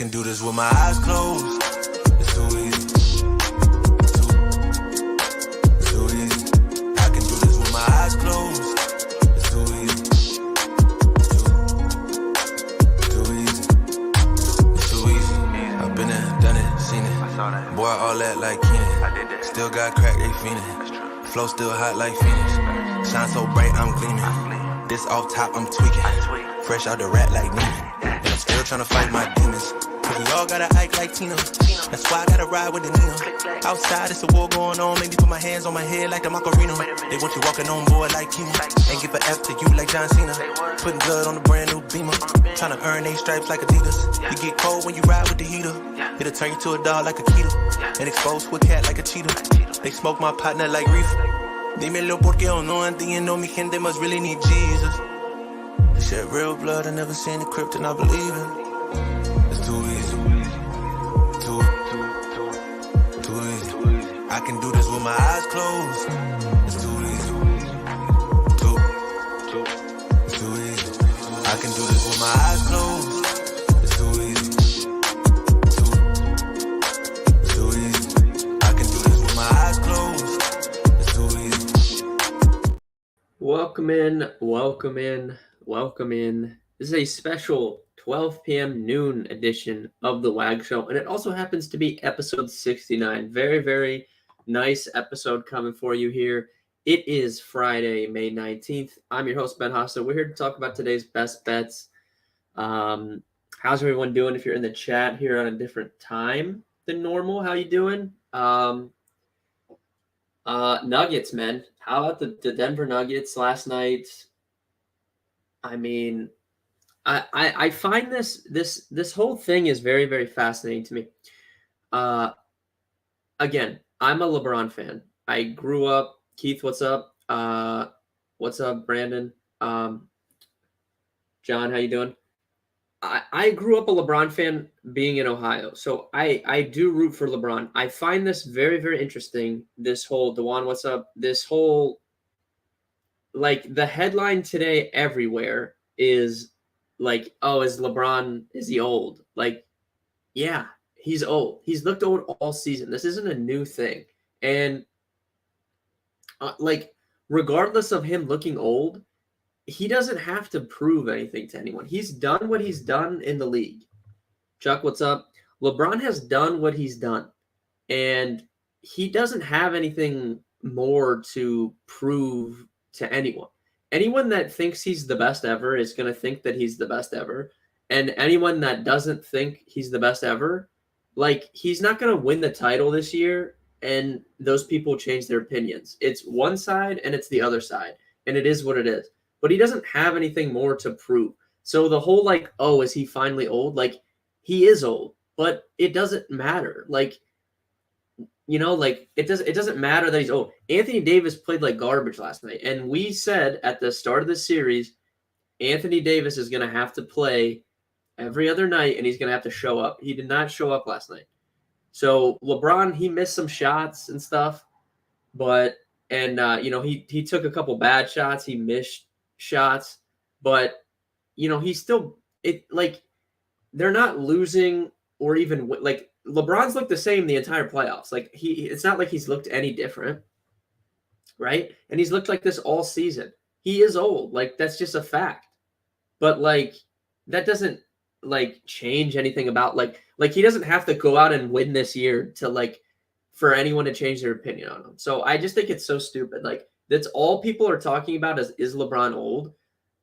can do this with my eyes closed. It's too easy. Too easy. I can do this with my eyes closed. It's too easy. Too easy. It's too easy. I've been there, done it, seen it. Boy, all that like Keenan. Still got crack, they fiendin'. Flow still hot like Phoenix. Shine so bright, I'm gleaming. This off top, I'm tweaking. Fresh out the rat like Neiman. And I'm still tryna fight my demons. Cause we all gotta act like Tina. That's why I gotta ride with the Nina. Outside, it's a war going on. Maybe put my hands on my head like the Macarena. They want you walking on board like Kima. And give an F to you like John Cena. Putting blood on the brand new Beamer. Tryna earn they stripes like Adidas. You get cold when you ride with the heater. It'll turn you to a dog like a Keeta. And expose to a cat like a cheetah. They smoke my partner like reefer. Dímelo porque yo no entiendo. Mi gente must really need Jesus. They shed real blood. I never seen the crypt and I believe it. It's too easy. Too easy. I can do this with my eyes closed. It's too easy. It's too easy. I can do this with my eyes closed. It's too easy. Too easy. I can do this with my eyes closed. It's too easy. Welcome in. This is a special 12 p.m. noon edition of the WAG Show, and it also happens to be episode 69. Very, very nice episode coming for you here. It is Friday, May 19th. I'm your host, Ben Hossa. We're here to talk about today's best bets. How's everyone doing? If you're in the chat here on a different time than normal, how you doing? Nuggets, man. How about the Denver Nuggets last night? I mean, I find this whole thing is very, very fascinating to me. Again, I'm a LeBron fan. I grew up. Keith, what's up? What's up, Brandon? John, how you doing? I grew up a LeBron fan being in Ohio, so I do root for LeBron. I find this very, very interesting. This whole Dewan, what's up? This whole, like, the headline today everywhere is like, oh, is he old? Like, yeah, he's old. He's looked old all season. This isn't a new thing. And like, regardless of him looking old, he doesn't have to prove anything to anyone. He's done what he's done in the league. Chuck, what's up? LeBron has done what he's done. And he doesn't have anything more to prove to anyone. Anyone that thinks he's the best ever is going to think that he's the best ever. And anyone that doesn't think he's the best ever, like, he's not going to win the title this year, and those people change their opinions. It's one side and it's the other side, and it is what it is. But he doesn't have anything more to prove. So the whole, like, oh, is he finally old? Like, he is old, but it doesn't matter. Like, you know, like, it doesn't matter that he's old. Anthony Davis played like garbage last night. And we said at the start of the series, Anthony Davis is going to have to play every other night, and he's going to have to show up. He did not show up last night. So LeBron, he missed some shots and stuff. But, and, he took a couple bad shots. He missed shots. But, he's still, they're not losing or even, like, LeBron's looked the same the entire playoffs. Like, it's not like he's looked any different, right? And he's looked like this all season. He is old. Like, that's just a fact. But, like, that doesn't, like, change anything about, like he doesn't have to go out and win this year to, like, for anyone to change their opinion on him. So I just think it's so stupid. Like, that's all people are talking about is LeBron old?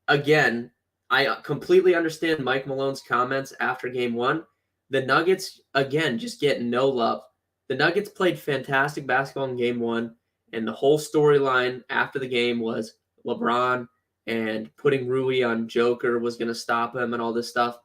Again, I completely understand Mike Malone's comments after game one. The Nuggets, again, just get no love. The Nuggets played fantastic basketball in game one, and the whole storyline after the game was LeBron and putting Rui on Joker was going to stop him and all this stuff.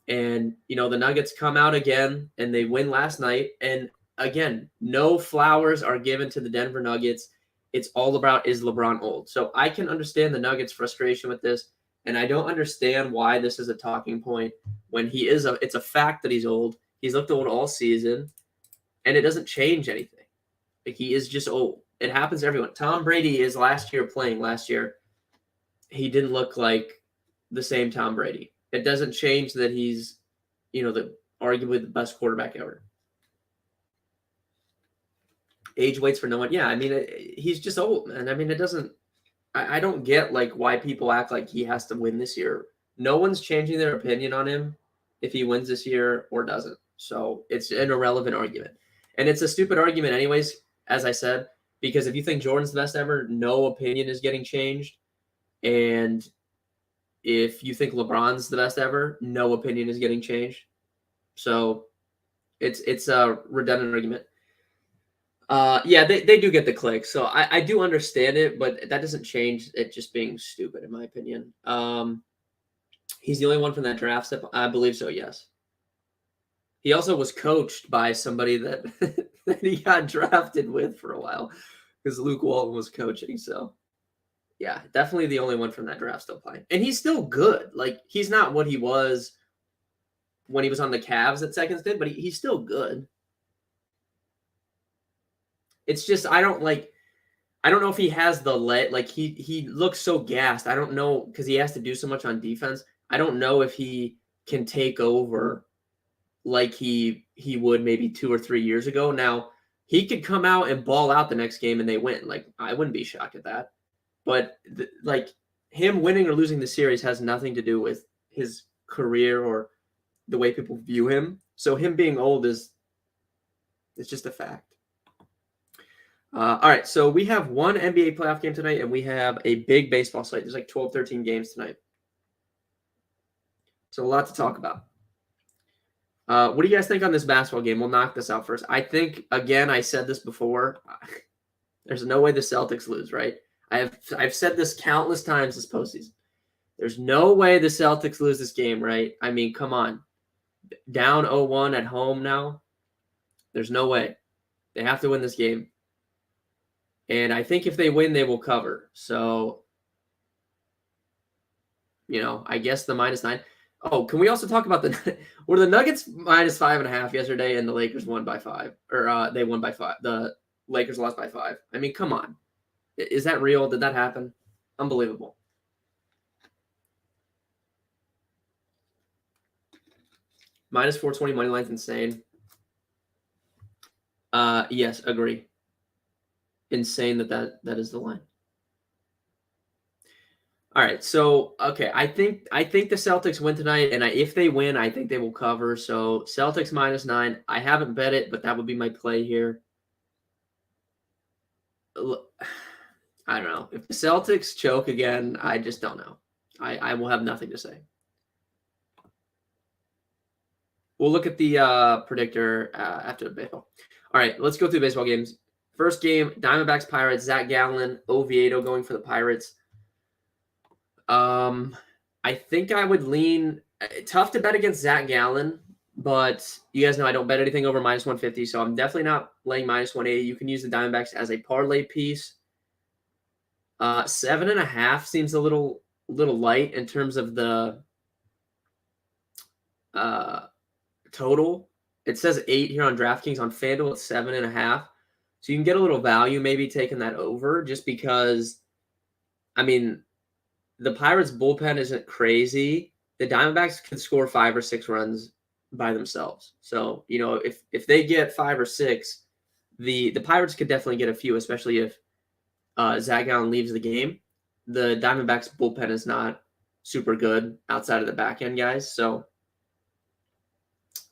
And, the Nuggets come out again, and they win last night. And, again, no flowers are given to the Denver Nuggets. It's all about, is LeBron old? So I can understand the Nuggets' frustration with this. And I don't understand why this is a talking point when it's a fact that he's old. He's looked old all season, and it doesn't change anything. Like, he is just old. It happens to everyone. Tom Brady is last year. He didn't look like the same Tom Brady. It doesn't change that he's, arguably the best quarterback ever. Age waits for no one. Yeah, I mean, he's just old, man. I mean, it doesn't. I don't get like why people act like he has to win this year. No one's changing their opinion on him if he wins this year or doesn't. So it's an irrelevant argument, and it's a stupid argument, anyways. As I said, because if you think Jordan's the best ever, no opinion is getting changed, and if you think LeBron's the best ever, no opinion is getting changed. So it's a redundant argument. Yeah, they do get the click, so I do understand it, but that doesn't change it just being stupid, in my opinion. He's the only one from that draft step. I believe so, yes. He also was coached by somebody that, that he got drafted with for a while because Luke Walton was coaching. So, yeah, definitely the only one from that draft still playing. And he's still good. Like, he's not what he was when he was on the Cavs at second stint, but he's still good. It's just I don't know if he has the like he looks so gassed. I don't know because he has to do so much on defense. I don't know if he can take over like he would maybe 2 or 3 years ago. Now, he could come out and ball out the next game and they win. Like, I wouldn't be shocked at that. But like him winning or losing the series has nothing to do with his career or the way people view him. So him being old it's just a fact. All right, so we have one NBA playoff game tonight, and we have a big baseball slate. There's like 12, 13 games tonight. So a lot to talk about. What do you guys think on this basketball game? We'll knock this out first. I think, again, I said this before. There's no way the Celtics lose, right? I've said this countless times this postseason. There's no way the Celtics lose this game, right? I mean, come on. Down 0-1 at home now. There's no way. They have to win this game. And I think if they win, they will cover. So, I guess the -9. Oh, can we also talk about were the Nuggets -5.5 yesterday and the Lakers won by 5? Or they won by 5. The Lakers lost by 5. I mean, come on. Is that real? Did that happen? Unbelievable. -420 money line's insane. Yes, agree. Insane that is the line. All right, so okay, I think the Celtics win tonight, and if they win, I think they will cover. So Celtics -9. I haven't bet it, but that would be my play here. I don't know if the Celtics choke again. I just don't know. I will have nothing to say. We'll look at the predictor after the baseball. All right, let's go through the baseball games. First game, Diamondbacks Pirates. Zach Gallen, Oviedo going for the Pirates. I think I would lean. Tough to bet against Zach Gallen, but you guys know I don't bet anything over -150, so I'm definitely not laying -180. You can use the Diamondbacks as a parlay piece. 7.5 seems a little light in terms of the total. It says 8 here on DraftKings. On FanDuel, it's 7.5. So you can get a little value maybe taking that over just because, I mean, the Pirates bullpen isn't crazy. The Diamondbacks could score 5 or 6 runs by themselves. So, if they get 5 or 6, the Pirates could definitely get a few, especially if Zach Gallen leaves the game. The Diamondbacks bullpen is not super good outside of the back end guys. So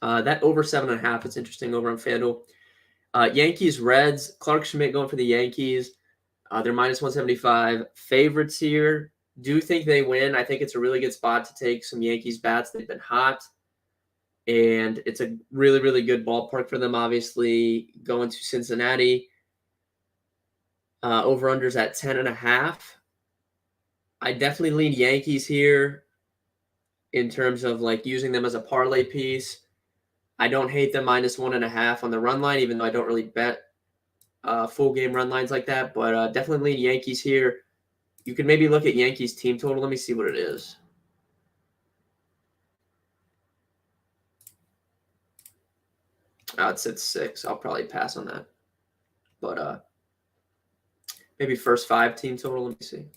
that over 7.5, it's interesting over on FanDuel. Yankees, Reds, Clark Schmidt going for the Yankees. They're -175. Favorites here. Do think they win. I think it's a really good spot to take some Yankees bats. They've been hot. And it's a really, really good ballpark for them, obviously, going to Cincinnati. Over-unders at 10.5. I definitely lean Yankees here in terms of like using them as a parlay piece. I don't hate them -1.5 on the run line, even though I don't really bet full game run lines like that. But definitely lean Yankees here. You can maybe look at Yankees team total. Let me see what it is. It's at 6. I'll probably pass on that. But maybe first 5 team total. Let me see.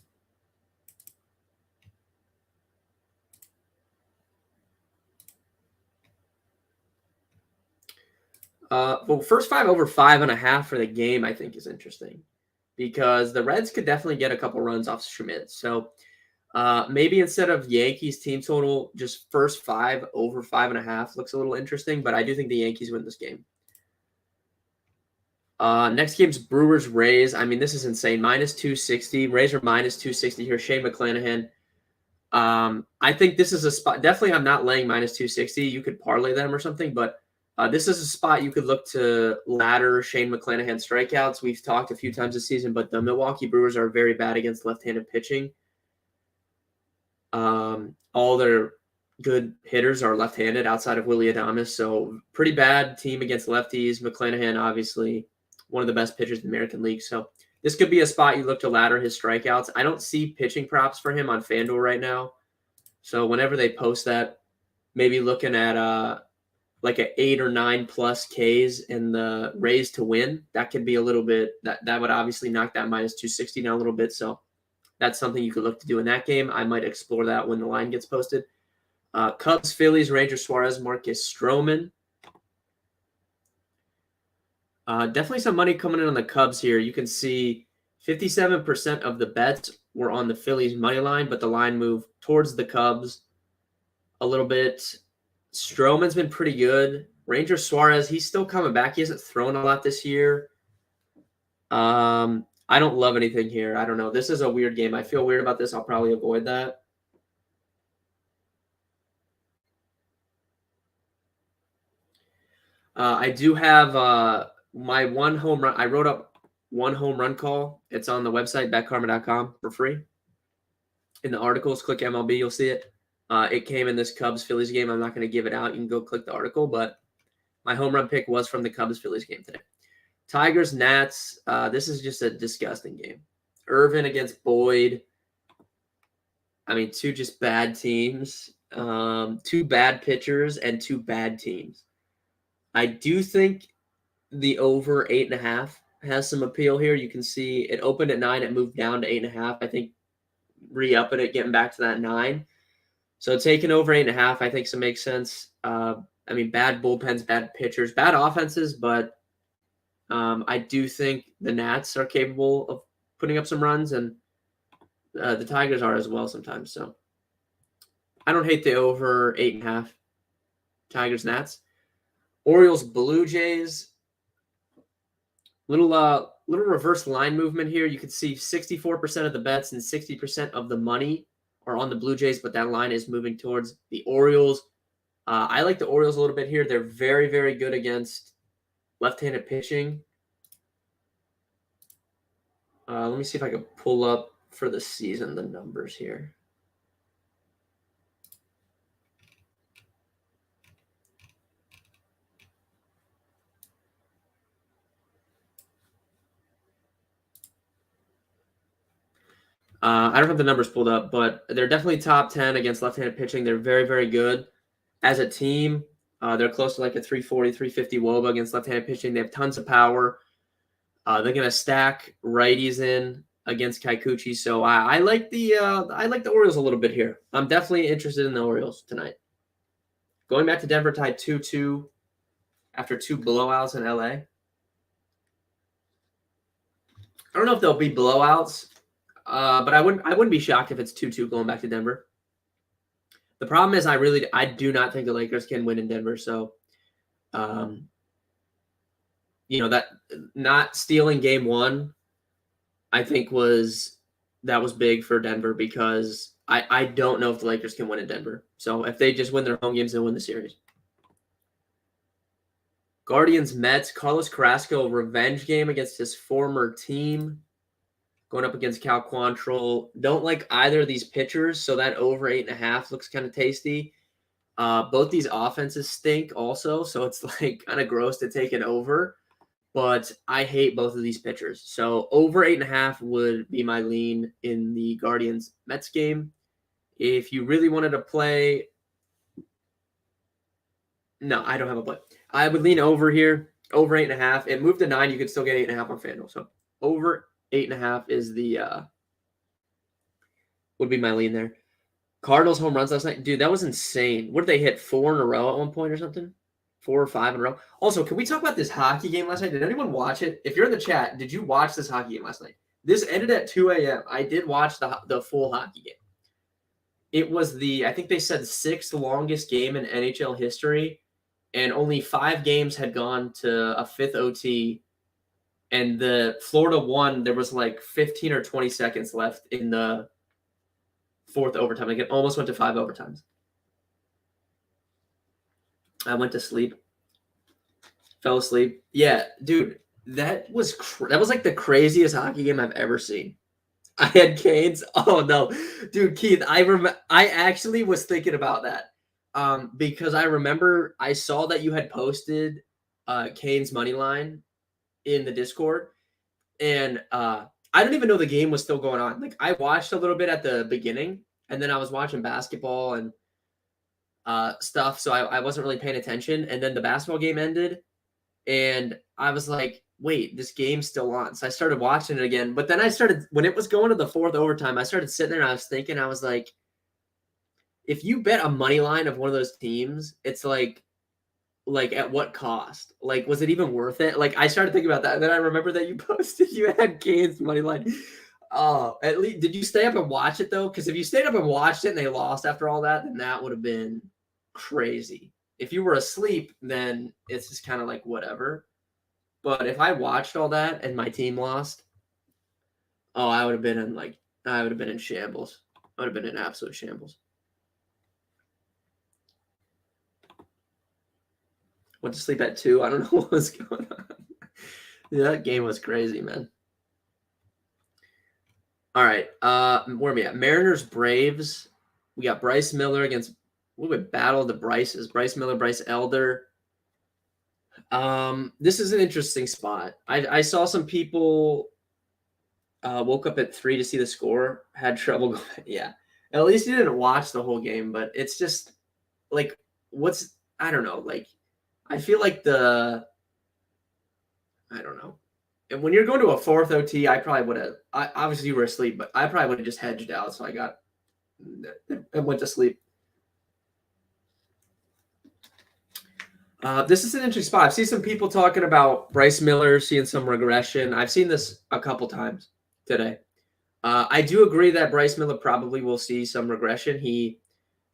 Well, first 5 over 5.5 for the game, I think, is interesting because the Reds could definitely get a couple runs off Schmidt. So maybe instead of Yankees team total, just first 5 over 5.5 looks a little interesting, but I do think the Yankees win this game. Next game's Brewers Rays. I mean, this is insane. -260. Rays are -260 here. Shane McClanahan. I think this is a spot. Definitely, I'm not laying -260. You could parlay them or something, but this is a spot you could look to ladder Shane McClanahan strikeouts. We've talked a few times this season, but the Milwaukee Brewers are very bad against left-handed pitching. All their good hitters are left-handed outside of Willy Adames, so pretty bad team against lefties. McClanahan, obviously, one of the best pitchers in the American League, so this could be a spot you look to ladder his strikeouts. I don't see pitching props for him on FanDuel right now, so whenever they post that, maybe looking at like an 8 or 9 plus Ks in the Rays to win. That could be a little bit that would obviously knock that -260 down a little bit. So that's something you could look to do in that game. I might explore that when the line gets posted. Cubs, Phillies, Rangers, Suarez, Marcus Stroman. Definitely some money coming in on the Cubs here. You can see 57% of the bets were on the Phillies money line, but the line moved towards the Cubs a little bit. Stroman's been pretty good. Ranger Suarez, he's still coming back. He hasn't thrown a lot this year. I don't love anything here. I don't know. This is a weird game. I feel weird about this. I'll probably avoid that. I do have my one home run. I wrote up one home run call. It's on the website, betkarma.com, for free. In the articles, click MLB, you'll see it. It came in this Cubs-Phillies game. I'm not going to give it out. You can go click the article, but my home run pick was from the Cubs-Phillies game today. Tigers, Nats. This is just a disgusting game. Irvin against Boyd. I mean, two just bad teams. Two bad pitchers and two bad teams. I do think the over 8.5 has some appeal here. You can see it opened at 9. It moved down to 8.5. I think re-upping it, getting back to that 9. So taking over 8.5, I think, makes sense. I mean, bad bullpens, bad pitchers, bad offenses, but I do think the Nats are capable of putting up some runs, and the Tigers are as well sometimes. So I don't hate the over 8.5. Tigers, Nats. Orioles, Blue Jays. Little reverse line movement here. You can see 64% of the bets and 60% of the money are on the Blue Jays, but that line is moving towards the Orioles. I like the Orioles a little bit here. They're very, very good against left-handed pitching. Let me see if I can pull up for the season the numbers here. I don't have the numbers pulled up, but they're definitely top 10 against left-handed pitching. They're very, very good. As a team, they're close to like a 340, 350 WOBA against left-handed pitching. They have tons of power. They're going to stack righties in against Kikuchi. So I like the Orioles a little bit here. I'm definitely interested in the Orioles tonight. Going back to Denver, tied 2-2 after 2 blowouts in LA. I don't know if there'll be blowouts. But I wouldn't be shocked if it's 2-2 going back to Denver. The problem is I do not think the Lakers can win in Denver. So, that not stealing game 1, I think was big for Denver because I don't know if the Lakers can win in Denver. So if they just win their home games, they'll win the series. Guardians, Mets, Carlos Carrasco, revenge game against his former team. Going up against Cal Quantrill. Don't like either of these pitchers, so that over 8.5 looks kind of tasty. Both these offenses stink also, so it's like kind of gross to take it over. But I hate both of these pitchers. So over 8.5 would be my lean in the Guardians-Mets game. If you really wanted to play... No, I don't have a play. I would lean over here, over 8.5. It moved to 9. You could still get 8.5 on FanDuel. So over 8.5 is would be my lean there. Cardinals home runs last night. Dude, that was insane. What did they hit? 4 in a row at one point or something? 4 or 5 in a row. Also, can we talk about this hockey game last night? Did anyone watch it? If you're in the chat, did you watch this hockey game last night? This ended at 2 a.m. I did watch the full hockey game. It was I think they said 6th longest game in NHL history, and only 5 games had gone to a 5th OT. And the Florida won. There was like 15 or 20 seconds left in the 4th overtime. Like it almost went to 5 overtimes. I went to sleep. Fell asleep. Yeah, dude, that was like the craziest hockey game I've ever seen. I had Canes. Oh no, dude, Keith, I actually was thinking about that, because I remember I saw that you had posted Canes money line in the Discord, and I don't even know the game was still going on. Like I watched a little bit at the beginning, and then I was watching basketball and stuff, so I wasn't really paying attention. And then the basketball game ended. And I was like, wait, this game's still on. So I started watching it again. But then when it was going to the 4th overtime, I started sitting there and I was thinking, I was like, if you bet a money line of one of those teams, it's like at what cost? Like, was it even worth it? Like, I started thinking about that. And then I remember that you posted you had Canes money line. Oh, at least, did you stay up and watch it though? Because if you stayed up and watched it and they lost after all that, then that would have been crazy. If you were asleep, then it's just kind of like whatever. But if I watched all that and my team lost, oh, I would have been in shambles. I would have been in absolute shambles. Went to sleep at 2. I don't know what was going on. Yeah, that game was crazy, man. All right, where are we at? Mariners, Braves. We got Bryce Miller against. What would battle the Bryces? Bryce Miller, Bryce Elder. This is an interesting spot. I saw some people woke up at 3 to see the score, had trouble going. Yeah. At least you didn't watch the whole game, but it's just like I don't know, like I feel like I don't know. And when you're going to a 4th OT, I probably would have obviously you were asleep, but I probably would have just hedged out. So I went to sleep. This is an interesting spot. I've seen some people talking about Bryce Miller seeing some regression. I've seen this a couple times today. I do agree that Bryce Miller probably will see some regression. He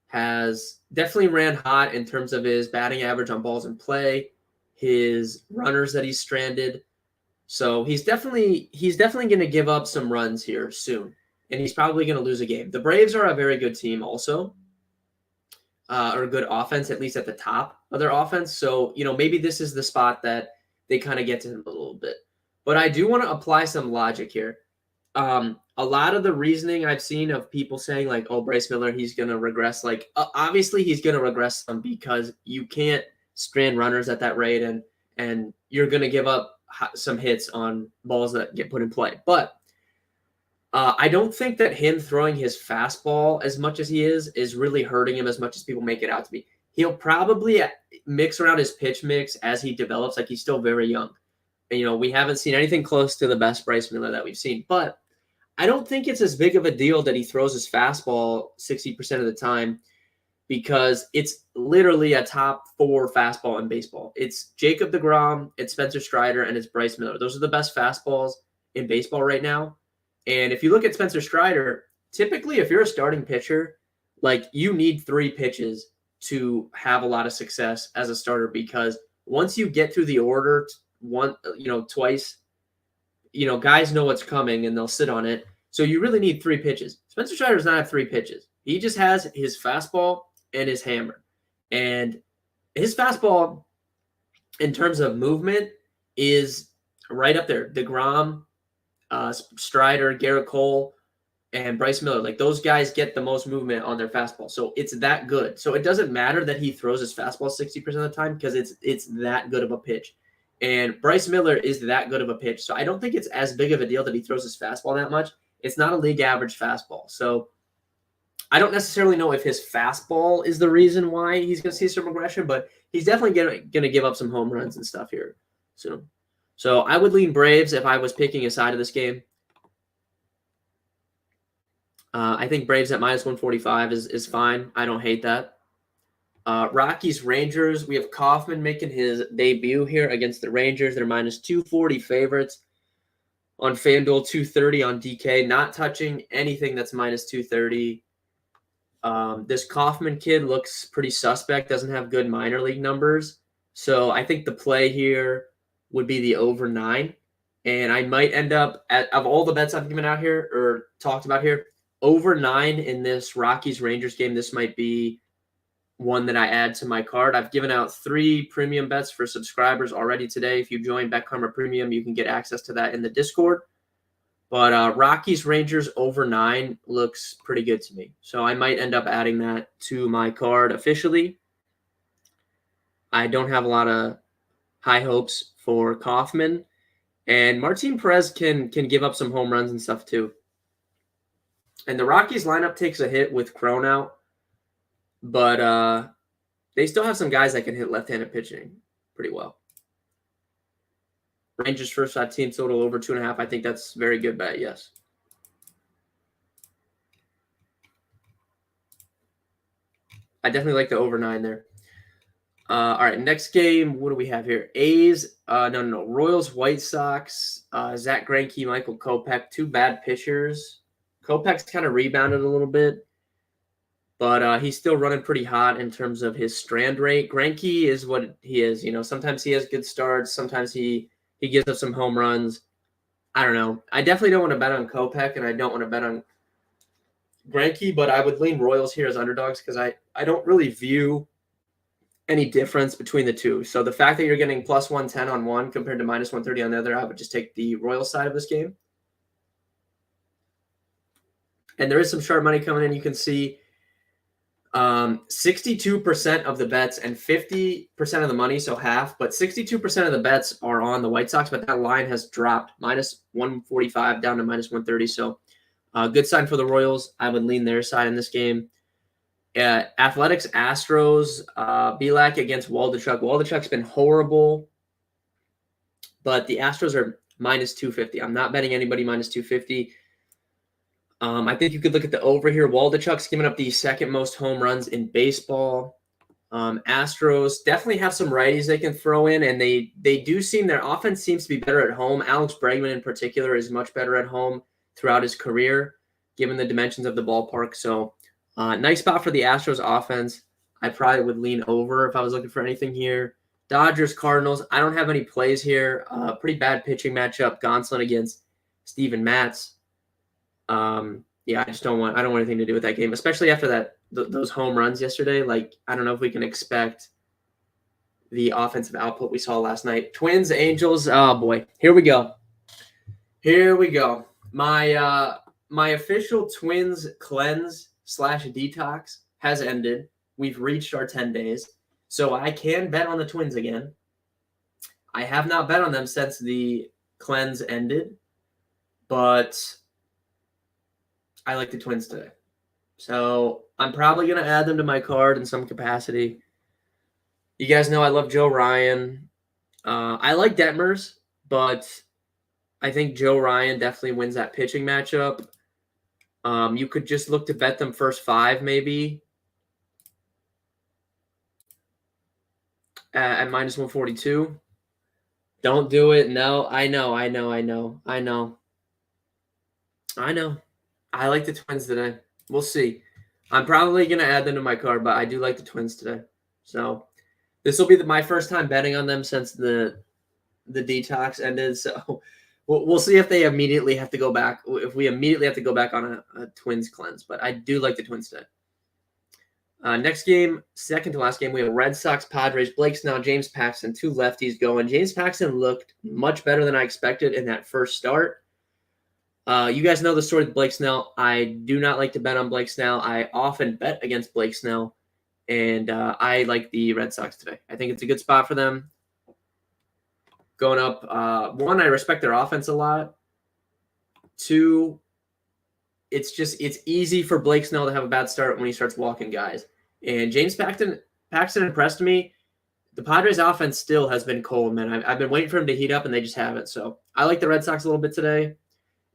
has definitely ran hot in terms of his batting average on balls in play, his runners that he's stranded. So he's definitely going to give up some runs here soon, and he's probably going to lose a game. The Braves are a very good team also. Or a good offense, at least at the top of their offense. So, maybe this is the spot that they kind of get to him a little bit. But I do want to apply some logic here. A lot of the reasoning I've seen of people saying like, oh, Bryce Miller, he's going to regress. Like, obviously he's going to regress some because you can't strand runners at that rate and you're going to give up some hits on balls that get put in play. But I don't think that him throwing his fastball as much as he is really hurting him as much as people make it out to be. He'll probably mix around his pitch mix as he develops. Like he's still very young. And, we haven't seen anything close to the best Bryce Miller that we've seen. But I don't think it's as big of a deal that he throws his fastball 60% of the time because it's literally a top 4 fastball in baseball. It's Jacob deGrom, it's Spencer Strider, and it's Bryce Miller. Those are the best fastballs in baseball right now. And if you look at Spencer Strider, typically if you're a starting pitcher, like you need 3 pitches to have a lot of success as a starter because once you get through the order twice, guys know what's coming and they'll sit on it. So you really need 3 pitches. Spencer Strider does not have 3 pitches. He just has his fastball and his hammer. And his fastball in terms of movement is right up there. DeGrom, Strider, Garrett Cole, and Bryce Miller, like those guys get the most movement on their fastball. So it's that good. So it doesn't matter that he throws his fastball 60% of the time because it's that good of a pitch. And Bryce Miller is that good of a pitch. So I don't think it's as big of a deal that he throws his fastball that much. It's not a league average fastball. So I don't necessarily know if his fastball is the reason why he's going to see some regression, but he's definitely going to give up some home runs and stuff here soon. So I would lean Braves if I was picking a side of this game. I think Braves at minus 145 is fine. I don't hate that. Rockies, Rangers. We have Kaufman making his debut here against the Rangers. They're minus 240 favorites on FanDuel, 230 on DK. Not touching anything that's minus 230. This Kaufman kid looks pretty suspect. Doesn't have good minor league numbers. So I think the play here would be the over 9. And I might end up, of all the bets I've given out here or talked about here, over 9 in this Rockies-Rangers game. This might be one that I add to my card. I've given out 3 premium bets for subscribers already today. If you join BetKarma Premium, you can get access to that in the Discord. But Rockies Rangers over 9 looks pretty good to me. So I might end up adding that to my card officially. I don't have a lot of high hopes for Kaufman. And Martin Perez can give up some home runs and stuff too. And the Rockies lineup takes a hit with Cron out. But they still have some guys that can hit left-handed pitching pretty well. Rangers first 5 team total over 2.5. I think that's very good bet, yes. I definitely like the over 9 there. All right, next game. What do we have here? A's. No. Royals, White Sox. Zach Greinke, Michael Kopech. 2 bad pitchers. Kopech's kind of rebounded a little bit, but he's still running pretty hot in terms of his strand rate. Greinke is what he is. You know, sometimes he has good starts. Sometimes he gives up some home runs. I don't know. I definitely don't want to bet on Kopech, and I don't want to bet on Greinke, but I would lean Royals here as underdogs because I don't really view any difference between the two. So the fact that you're getting plus 110 on one compared to minus 130 on the other, I would just take the Royals side of this game. And there is some sharp money coming in. You can see 62% of the bets and 50% of the money, so half, but 62% of the bets are on the White Sox, but that line has dropped minus 145 down to minus 130. So good sign for the Royals. I would lean their side in this game. Athletics, Astros, Bielak against Waldichuk. Waldichuk's been horrible, but the Astros are minus 250. I'm not betting anybody minus 250. I think you could look at the over here. Waldichuk's giving up the second most home runs in baseball. Astros definitely have some righties they can throw in, and they do seem, their offense seems to be better at home. Alex Bregman in particular is much better at home throughout his career, given the dimensions of the ballpark. So nice spot for the Astros offense. I probably would lean over if I was looking for anything here. Dodgers, Cardinals. I don't have any plays here. Pretty bad pitching matchup. Gonsolin against Steven Matz. Yeah, I don't want anything to do with that game, especially after those home runs yesterday. Like, I don't know if we can expect the offensive output we saw last night. Twins, Angels. Oh boy, here we go. My official Twins cleanse / detox has ended. We've reached our 10 days, so I can bet on the Twins again. I have not bet on them since the cleanse ended, but I like the Twins today. So I'm probably going to add them to my card in some capacity. You guys know I love Joe Ryan. I like Detmers, but I think Joe Ryan definitely wins that pitching matchup. You could just look to bet them first 5 maybe at minus 142. Don't do it. No, I know. I like the Twins today. We'll see. I'm probably going to add them to my card, but I do like the Twins today. So this will be my first time betting on them since the detox ended. So we'll see if they immediately have to go back. If we immediately have to go back on a Twins cleanse, but I do like the Twins today. Next game, second to last game, we have Red Sox, Padres, Blake Snell, James Paxton, 2 lefties going. James Paxton looked much better than I expected in that first start. You guys know the story with Blake Snell. I do not like to bet on Blake Snell. I often bet against Blake Snell, and I like the Red Sox today. I think it's a good spot for them. Going up, 1, I respect their offense a lot. 2, it's easy for Blake Snell to have a bad start when he starts walking guys. And James Paxton impressed me. The Padres offense still has been cold, man. I've been waiting for him to heat up, and they just haven't. So I like the Red Sox a little bit today.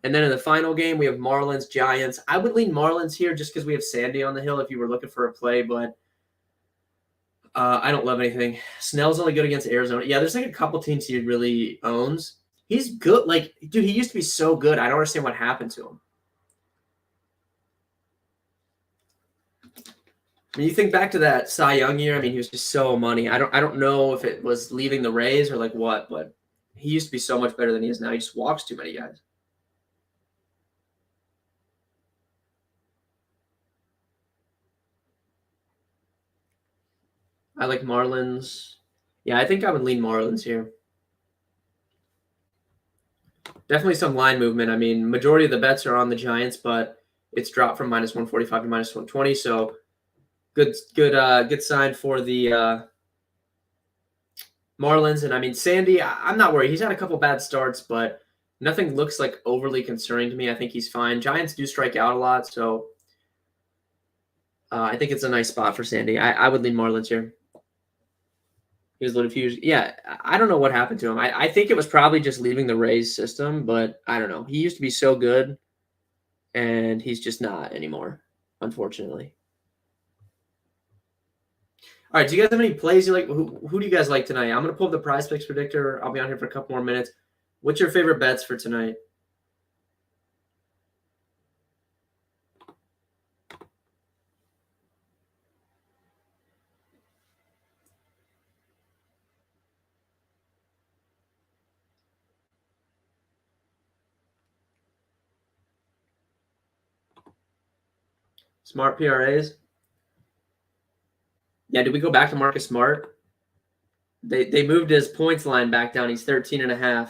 And then in the final game, we have Marlins, Giants. I would lean Marlins here just because we have Sandy on the hill if you were looking for a play, but I don't love anything. Snell's only good against Arizona. Yeah, there's like a couple teams he really owns. He's good. Like, dude, he used to be so good. I don't understand what happened to him. I mean, you think back to that Cy Young year. I mean, he was just so money. I don't know if it was leaving the Rays or like what, but he used to be so much better than he is now. He just walks too many guys. I like Marlins. Yeah, I think I would lean Marlins here. Definitely some line movement. I mean, majority of the bets are on the Giants, but it's dropped from minus 145 to minus 120. So good sign for the Marlins. And I mean, Sandy, I'm not worried. He's had a couple bad starts, but nothing looks like overly concerning to me. I think he's fine. Giants do strike out a lot, so I think it's a nice spot for Sandy. I would lean Marlins here. He was a little confused. Yeah, I don't know what happened to him. I think it was probably just leaving the Rays system, but I don't know. He used to be so good, and he's just not anymore, unfortunately. All right, do you guys have any plays you like? Who do you guys like tonight? I'm going to pull up the Prize Picks predictor. I'll be on here for a couple more minutes. What's your favorite bets for tonight? Smart PRAs. Yeah, did we go back to Marcus Smart? They moved his points line back down. He's 13.5.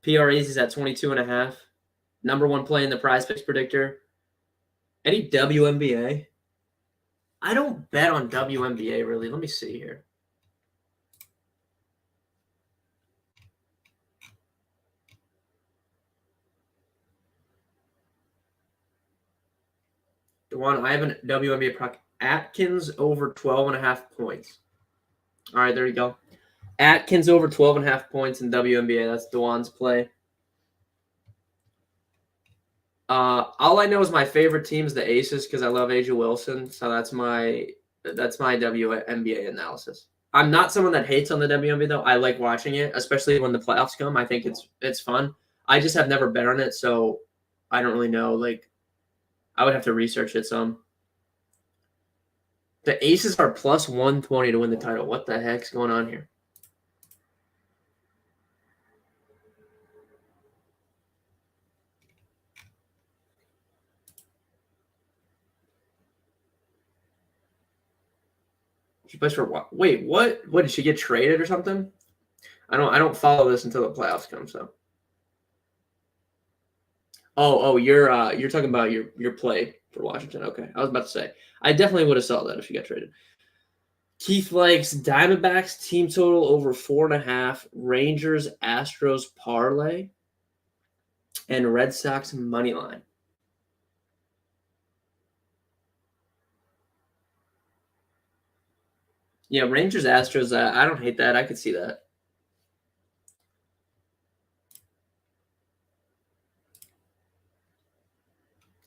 PRAs is at 22.5. Number one play in the Prize Picks predictor. Any WNBA? I don't bet on WNBA really. Let me see here. DeJuan, I have a WNBA proc. Atkins over 12.5 points. All right, there you go. Atkins over 12.5 points in WNBA. That's DeJuan's play. All I know is my favorite team is the Aces because I love Asia Wilson. So that's my WNBA analysis. I'm not someone that hates on the WNBA though. I like watching it, especially when the playoffs come. I think it's fun. I just have never bet on it, so I don't really know. Like, I would have to research it some. The Aces are plus 120 to win the title. What the heck's going on here? She plays for what? Wait, what? What did she get traded or something? I don't follow this until the playoffs come. So. Oh, you're talking about your play for Washington. Okay, I was about to say I definitely would have saw that if she got traded. Keith likes Diamondbacks team total over 4.5, Rangers Astros parlay, and Red Sox money line. Yeah, Rangers Astros. I don't hate that. I could see that.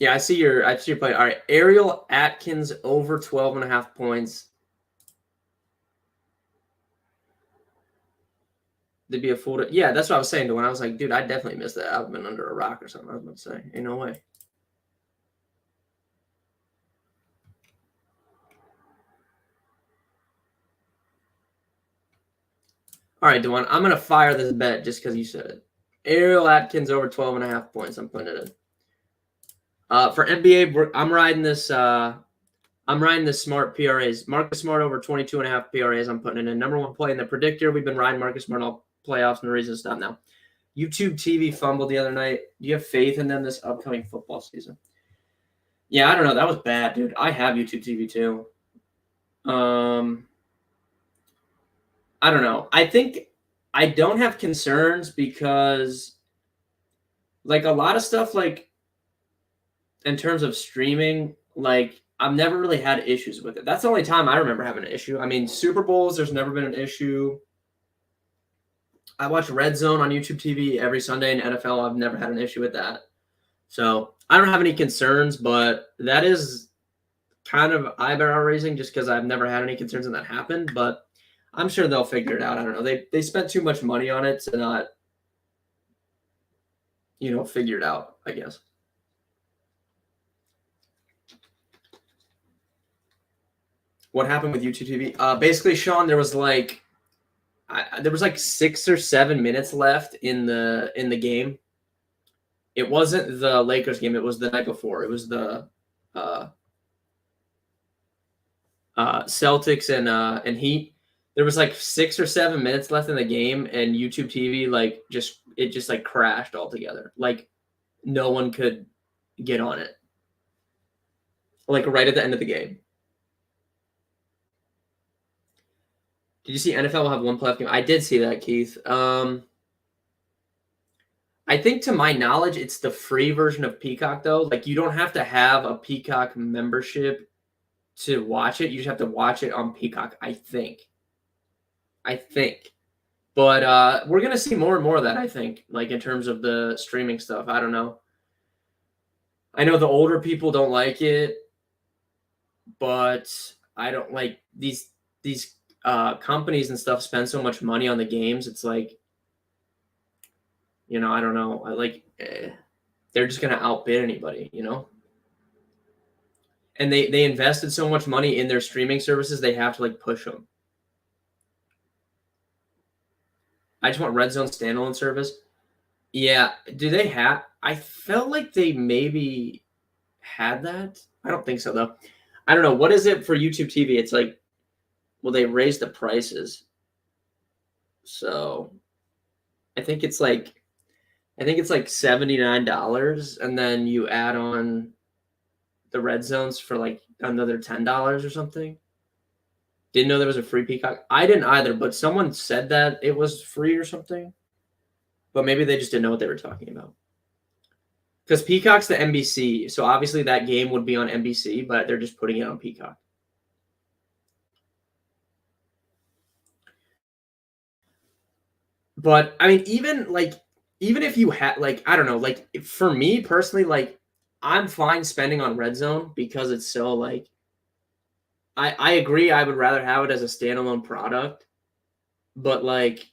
Yeah, I see your play. All right, Ariel Atkins over 12.5 points. There'd be a full. Yeah, that's what I was saying to when I was like, dude, I definitely missed that. I've been under a rock or something. I was about to say, ain't no way. All right, DeJuan, I'm gonna fire this bet just because you said it. Ariel Atkins over 12.5 points. I'm putting it in. For NBA, I'm riding this. I'm riding the Smart PRAs. Marcus Smart over 22.5 PRAs. I'm putting it in. Number one play in the predictor. We've been riding Marcus Smart all playoffs. No reason to stop now. YouTube TV fumbled the other night. Do you have faith in them this upcoming football season? Yeah, I don't know. That was bad, dude. I have YouTube TV too. I don't know. I think I don't have concerns because, like, a lot of stuff, like, in terms of streaming, like, I've never really had issues with it. That's the only time I remember having an issue. I mean, Super Bowls, there's never been an issue. I watch Red Zone on YouTube TV every Sunday in NFL. I've never had an issue with that. So I don't have any concerns, but that is kind of eyebrow raising just because I've never had any concerns when that happened, but I'm sure they'll figure it out. I don't know. They spent too much money on it to not, figure it out, I guess. What happened with YouTube TV? Basically, Sean, there was like 6 or 7 minutes left in the game. It wasn't the Lakers game. It was the night before. It was the Celtics and Heat. There was like 6 or 7 minutes left in the game, and YouTube TV just like crashed altogether. Like no one could get on it. Like right at the end of the game. Did you see NFL will have one playoff game? I did see that, Keith. I think to my knowledge, it's the free version of Peacock though. Like you don't have to have a Peacock membership to watch it. You just have to watch it on Peacock, I think. But we're gonna see more and more of that, I think, like in terms of the streaming stuff. I don't know. I know the older people don't like it, but I don't like these companies and stuff spend so much money on the games. It's like, I don't know. They're just gonna outbid anybody, And they invested so much money in their streaming services, they have to like push them. I just want Red Zone standalone service. Yeah, do they have? I felt like they maybe had that. I don't think so though. I don't know. What is it for YouTube TV? It's like, well, they raised the prices, so I think it's like $79, and then you add on the red zones for like another $10 or something. Didn't know there was a free Peacock. I didn't either, but someone said that it was free or something. But maybe they just didn't know what they were talking about. Because Peacock's the NBC, so obviously that game would be on NBC, but they're just putting it on Peacock. But I mean, even if you had I don't know, like for me personally, like I'm fine spending on Red Zone because it's so like I agree I would rather have it as a standalone product, but like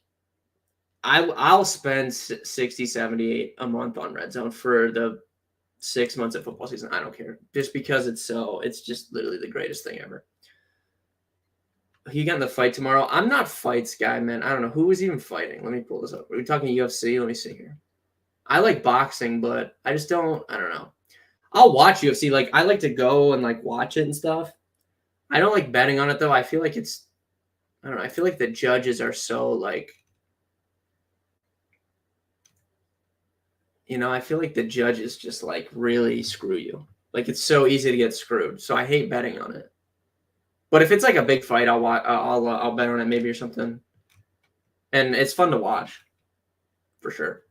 I'll spend 60, 78 a month on Red Zone for the 6 months of football season. I don't care. Just because it's just literally the greatest thing ever. He got in the fight tomorrow. I'm not fights guy, man. I don't know who is even fighting. Let me pull this up. Are we talking UFC? Let me see here. I like boxing, but I don't know. I'll watch UFC. Like I like to go and like watch it and stuff. I don't like betting on it though. I feel like I don't know. I feel like the judges are so like, I feel like the judges just like really screw you. Like it's so easy to get screwed. So I hate betting on it. But if it's like a big fight, I'll bet on it maybe or something. And it's fun to watch, for sure.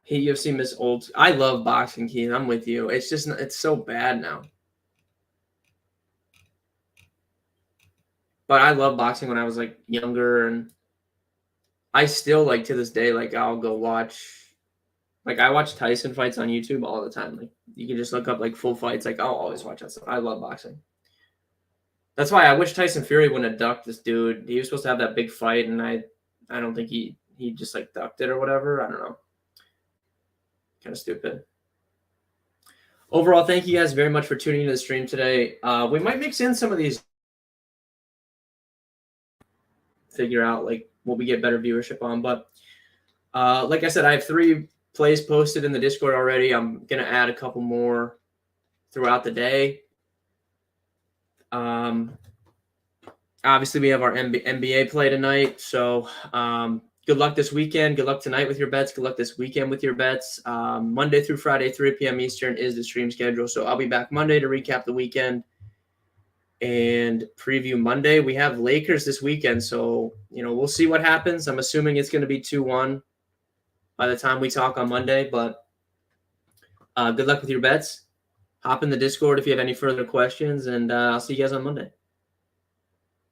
Hey, UFC miss old. I love boxing, Keith. I'm with you. It's so bad now. But I love boxing when I was like younger, and I still like to this day, like I'll go watch. Like I watch Tyson fights on YouTube all the time. Like you can just look up like full fights. Like I'll always watch that stuff. I love boxing. That's why I wish Tyson Fury wouldn't have ducked this dude. He was supposed to have that big fight, and I don't think he just like ducked it or whatever. I don't know. Kind of stupid. Overall, thank you guys very much for tuning into the stream today. We might mix in some of these. Figure out like what we get better viewership on, but like I said, I have 3 plays posted in the Discord already. I'm gonna add a couple more throughout the day. Obviously we have our NBA play tonight, so good luck this weekend. Good luck tonight with your bets. Good luck this weekend with your bets. Monday through Friday, 3 p.m. Eastern is the stream schedule, so I'll be back Monday to recap the weekend and preview Monday. We have Lakers this weekend, so we'll see what happens. I'm assuming it's going to be 2-1 by the time we talk on Monday, but good luck with your bets. Hop in the Discord if you have any further questions, and I'll see you guys on Monday.